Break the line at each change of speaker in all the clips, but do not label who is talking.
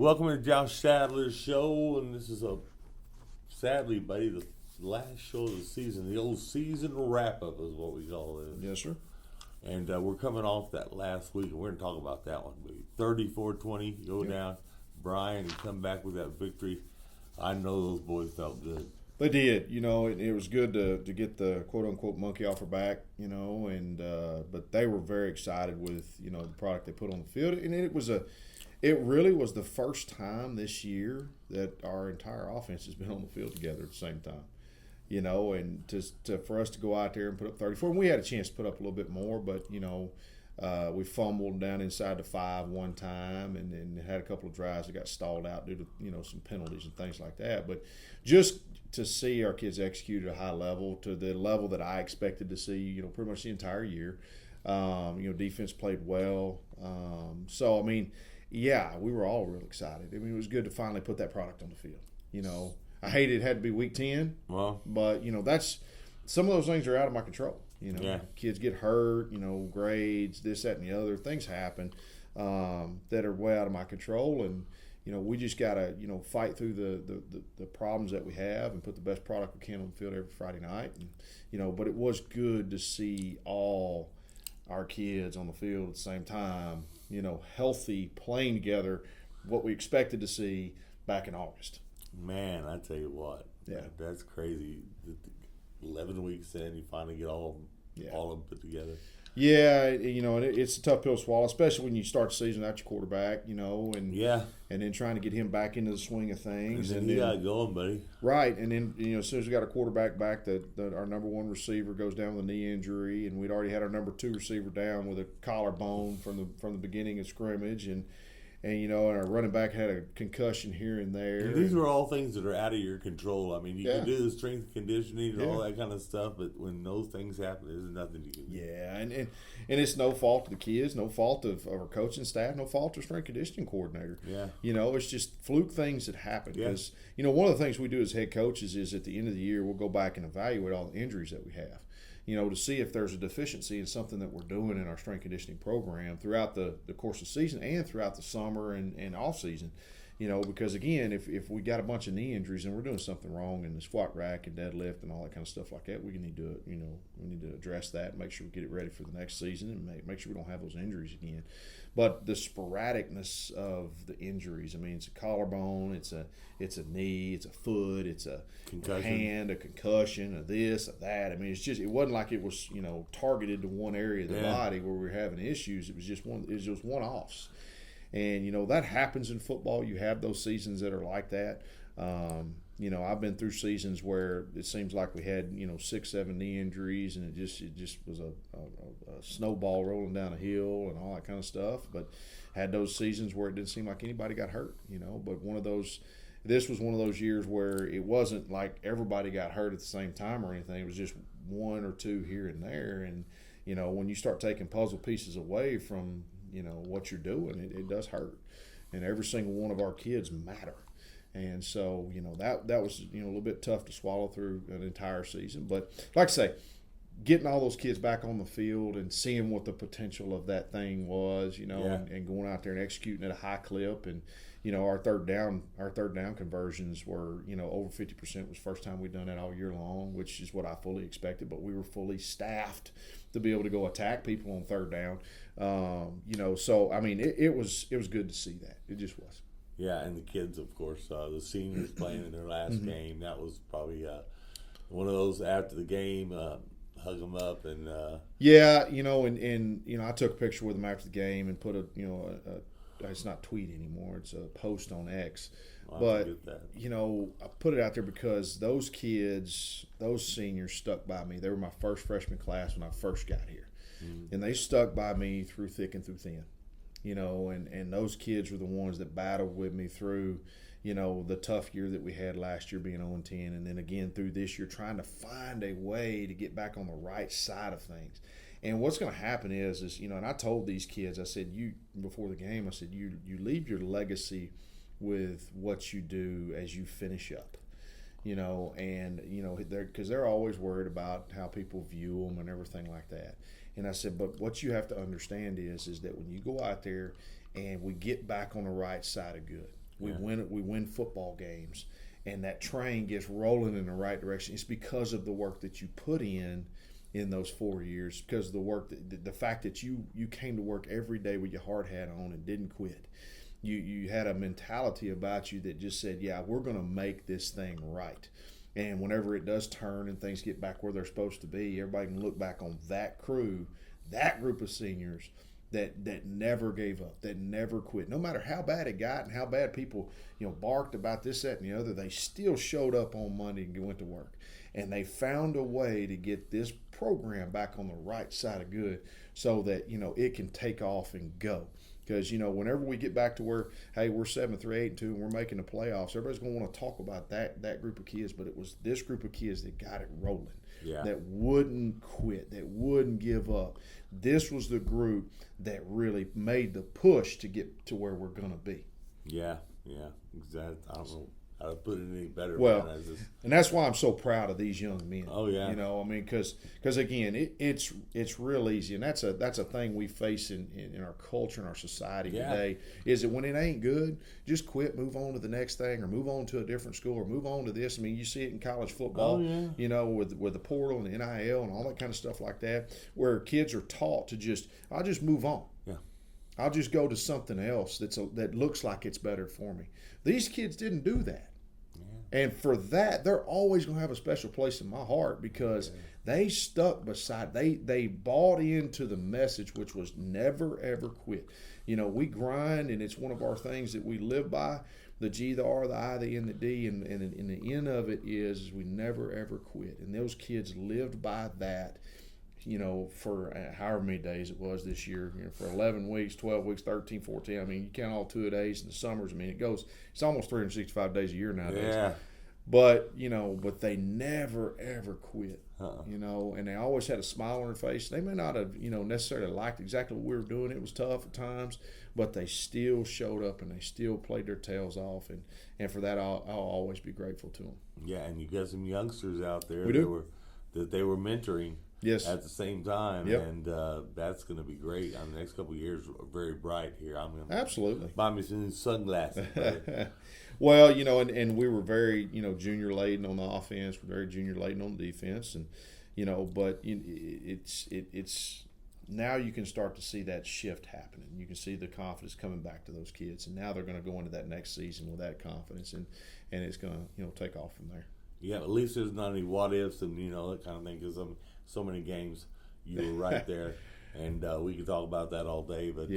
Welcome to Josh Sadler's show, and this is sadly, buddy, the last show of the season. The old season wrap-up is what we call it.
Yes, sir.
And we're coming off that last week, and we're going to talk about that one. 34-20, go down. Brian, and come back with that victory. I know those boys felt good.
They did. It was good to get the quote-unquote monkey off her back, but they were very excited with, the product they put on the field. And it really was the first time this year that our entire offense has been on the field together at the same time. And for us to go out there and put up 34, and we had a chance to put up a little bit more, but, we fumbled down inside the 5 one time and had a couple of drives that got stalled out due to, some penalties and things like that. But just to see our kids execute at a high level, to the level that I expected to see, pretty much the entire year. Defense played well. We were all real excited. It was good to finally put that product on the field. I hated it had to be week 10.
Well,
but that's some of those things are out of my control. Kids get hurt. Grades, this, that, and the other things happen that are way out of my control, and we just gotta fight through the problems that we have and put the best product we can on the field every Friday night. And but it was good to see all our kids on the field at the same time. Healthy, playing together, what we expected to see back in August.
Man, I tell you what, that's crazy. 11 weeks in, you finally get all of them put together.
Yeah, and it's a tough pill to swallow, especially when you start the season without your quarterback, and then trying to get him back into the swing of things.
And then you got it going, buddy.
Right, and then, as soon as we got a quarterback back, that our number one receiver goes down with a knee injury, and we'd already had our number two receiver down with a collarbone from the beginning of scrimmage, and our running back had a concussion here and there.
And these are all things that are out of your control. I mean, you can do the strength and conditioning and all that kind of stuff, but when those things happen, there's nothing you can do.
Yeah, and it's no fault of the kids, no fault of our coaching staff, no fault of strength conditioning coordinator.
Yeah.
It's just fluke things that happen. Because, one of the things we do as head coaches is at the end of the year, we'll go back and evaluate all the injuries that we have. To see if there's a deficiency in something that we're doing in our strength conditioning program throughout the course of the season and throughout the summer and off season. Because again, if we got a bunch of knee injuries and we're doing something wrong in the squat rack and deadlift and all that kind of stuff like that, we need to address that and make sure we get it ready for the next season and make sure we don't have those injuries again. But the sporadicness of the injuries, it's a collarbone, it's a knee, it's a foot, it's a hand, a concussion, a this, a that. It wasn't like it was, targeted to one area of the body where we were having issues. It was just one-offs. And, that happens in football. You have those seasons that are like that. I've been through seasons where it seems like we had, 6, 7 knee injuries, and it just was a snowball rolling down a hill and all that kind of stuff. But had those seasons where it didn't seem like anybody got hurt, But this was one of those years where it wasn't like everybody got hurt at the same time or anything. It was just one or two here and there. And, when you start taking puzzle pieces away from, what you're doing, it does hurt. And every single one of our kids matter. And so, that was, a little bit tough to swallow through an entire season. But like I say, getting all those kids back on the field and seeing what the potential of that thing was, and going out there and executing at a high clip. And, our third down conversions were, over 50% was the first time we'd done that all year long, which is what I fully expected. But we were fully staffed to be able to go attack people on third down. So, it was good to see that. It just was.
Yeah, and the kids, of course, the seniors playing in their last game, that was probably one of those after the game, hug them up and
I took a picture with them after the game and put it's not tweet anymore, it's a post on X. But I put it out there because those kids, those seniors stuck by me. They were my first freshman class when I first got here. And they stuck by me through thick and through thin. And those kids were the ones that battled with me through, the tough year that we had last year being 0-10, and then again through this year trying to find a way to get back on the right side of things. And what's going to happen is and I told these kids, I said, before the game, I said, you leave your legacy with what you do as you finish up. Because they're always worried about how people view them and everything like that. And I said, but what you have to understand is that when you go out there and we get back on the right side of good, We win football games, and that train gets rolling in the right direction. It's because of the work that you put in those 4 years, because of the work, the fact that you came to work every day with your hard hat on and didn't quit. You had a mentality about you that just said, yeah, we're going to make this thing right. And whenever it does turn and things get back where they're supposed to be, everybody can look back on that crew, that group of seniors that never gave up, that never quit. No matter how bad it got and how bad people, barked about this, that, and the other, they still showed up on Monday and went to work. And they found a way to get this program back on the right side of good so that, it can take off and go. Because, whenever we get back to where, hey, we're 7-3-8-2 and we're making the playoffs, everybody's going to want to talk about that group of kids. But it was this group of kids that got it rolling, that wouldn't quit, that wouldn't give up. This was the group that really made the push to get to where we're going to be.
Yeah, exactly. I don't know how to put it any better.
Well, and that's why I'm so proud of these young men.
Oh yeah,
because again, it's real easy, and that's a thing we face in our culture and our society today. Is that when it ain't good, just quit, move on to the next thing, or move on to a different school, or move on to this. I mean, you see it in college football.
Oh, yeah.
With the portal and the NIL and all that kind of stuff like that, where kids are taught to I'll just move on.
Yeah.
I'll just go to something else that looks like it's better for me. These kids didn't do that. Yeah. And for that, they're always going to have a special place in my heart because they stuck beside, they bought into the message, which was never, ever quit. We grind, and it's one of our things that we live by, the G, the R, the I, the N, the D, and the end of it is we never, ever quit. And those kids lived by that. For however many days it was this year, for 11 weeks, 12 weeks, 13, 14. I mean, you count all 2 days in the summers. I mean, it's almost 365 days a year nowadays.
Yeah.
But, but they never, ever quit, and they always had a smile on their face. They may not have, necessarily liked exactly what we were doing. It was tough at times, but they still showed up and they still played their tails off. And for that, I'll always be grateful to them.
Yeah, and you got some youngsters out there
that
they were mentoring.
Yes.
At the same time,
yep.
And that's going to be great. The next couple of years are very bright here. I'm going to
absolutely
buy me some sunglasses.
Well, and we were very, junior laden on the offense, we're very junior laden on the defense, and but it's now you can start to see that shift happening. You can see the confidence coming back to those kids, and now they're going to go into that next season with that confidence, and it's going to take off from there.
Yeah, at least there's not any what ifs and that kind of thing, because so many games you were right there, and we could talk about that all day. But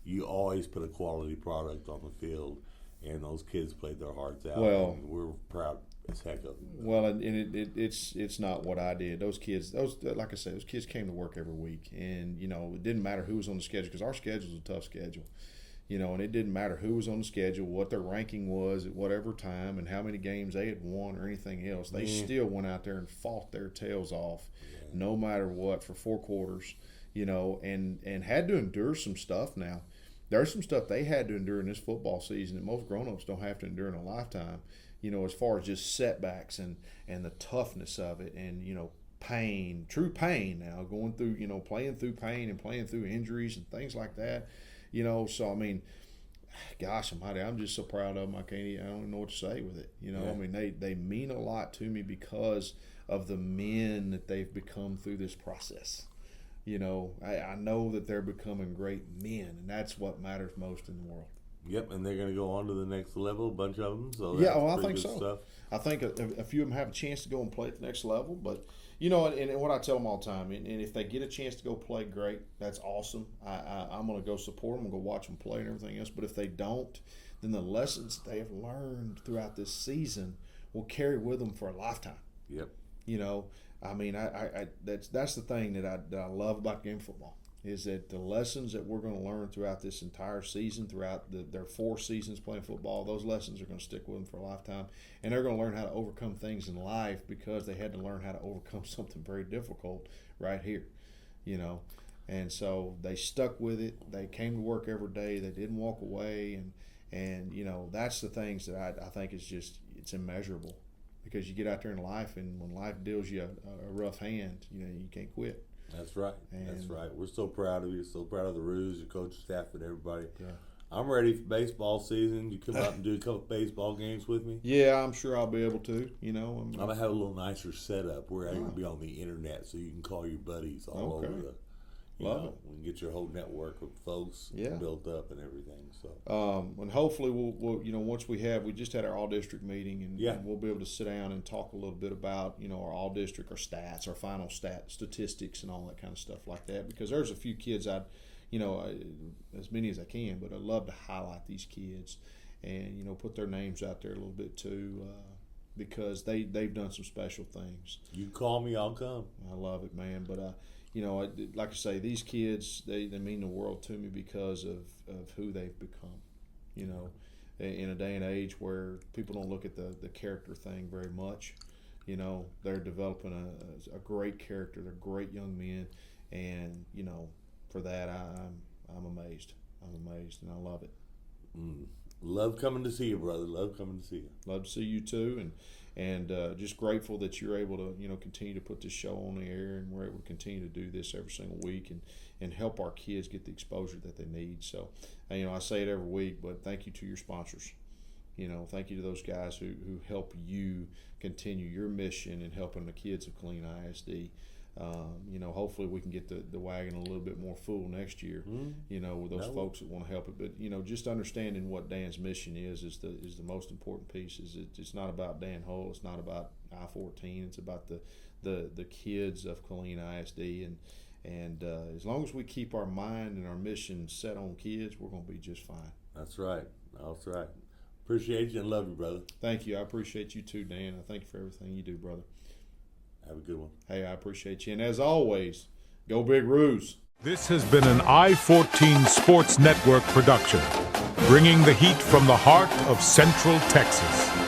you always put a quality product on the field, and those kids played their hearts out.
Well,
and we're proud as heck of them.
Well, and it's not what I did. Those kids, like I said, those kids came to work every week, and it didn't matter who was on the schedule, because our schedule was a tough schedule. And it didn't matter who was on the schedule, what their ranking was at whatever time, and how many games they had won or anything else. They still went out there and fought their tails off, no matter what, for 4 quarters, and had to endure some stuff. Now, there's some stuff they had to endure in this football season that most grown-ups don't have to endure in a lifetime, as far as just setbacks and the toughness of it, and, pain, true pain now, going through, playing through pain and playing through injuries and things like that. So I mean, gosh almighty, I'm just so proud of them. I don't even know what to say with it. I mean, they mean a lot to me because of the men that they've become through this process. I know that they're becoming great men, and that's what matters most in the world.
Yep, and they're going to go on to the next level, a bunch of them. So
I think so. Stuff. I think a few of them have a chance to go and play at the next level, but and what I tell them all the time, and if they get a chance to go play, great, that's awesome. I'm going to go support them, I'm going to go watch them play and everything else. But if they don't, then the lessons they have learned throughout this season will carry with them for a lifetime.
Yep.
I mean, that's the thing that I love about game football, is that the lessons that we're going to learn throughout this entire season, throughout their 4 seasons playing football, those lessons are going to stick with them for a lifetime. And they're going to learn how to overcome things in life because they had to learn how to overcome something very difficult right here, And so they stuck with it. They came to work every day. They didn't walk away. And that's the things that I think is just, it's immeasurable, because you get out there in life, and when life deals you a rough hand, you can't quit.
That's right. That's right. We're so proud of you. So proud of the Roos, your coach, staff, and everybody. I'm ready for baseball season. You come out and do a couple baseball games with me?
Yeah, I'm sure I'll be able to. I'm
going to have a little nicer setup where I'm going to be on the internet so you can call your buddies all over the.
Love it.
We can get your whole network of folks built up and everything.
So, and hopefully we'll once we just had our all district meeting and we'll be able to sit down and talk a little bit about our all district, our stats, our final statistics, and all that kind of stuff like that. Because there's a few kids as many as I can, but I love to highlight these kids and like their names out there a little bit too. Because they've done some special things.
You call me, I'll come.
I love it, man. But like I say, these kids they mean the world to me because of who they've become. In a day and age where people don't look at the character thing very much. They're developing a great character. They're great young men, and for that I'm amazed. I'm amazed, and I love it.
Love coming to see you, brother. Love coming to see you.
Love to see you too, and just grateful that you're able to continue to put this show on the air, and we're able to continue to do this every single week and help our kids get the exposure that they need. So, I say it every week, but thank you to your sponsors. Thank you to those guys who help you continue your mission in helping the kids of Killeen ISD. Hopefully we can get the wagon a little bit more full next year. With those folks that want to help it. But just understanding what Dan's mission is the most important piece. It's not about Dan Hull. It's not about I-14. It's about the kids of Killeen ISD. And as long as we keep our mind and our mission set on kids, we're going to be just fine.
That's right. That's right. Appreciate you and love you, brother.
Thank you. I appreciate you too, Dan. I thank you for everything you do, brother.
Have a good one.
Hey, I appreciate you. And as always, go Big Roos.
This has been an I-14 Sports Network production, bringing the heat from the heart of Central Texas.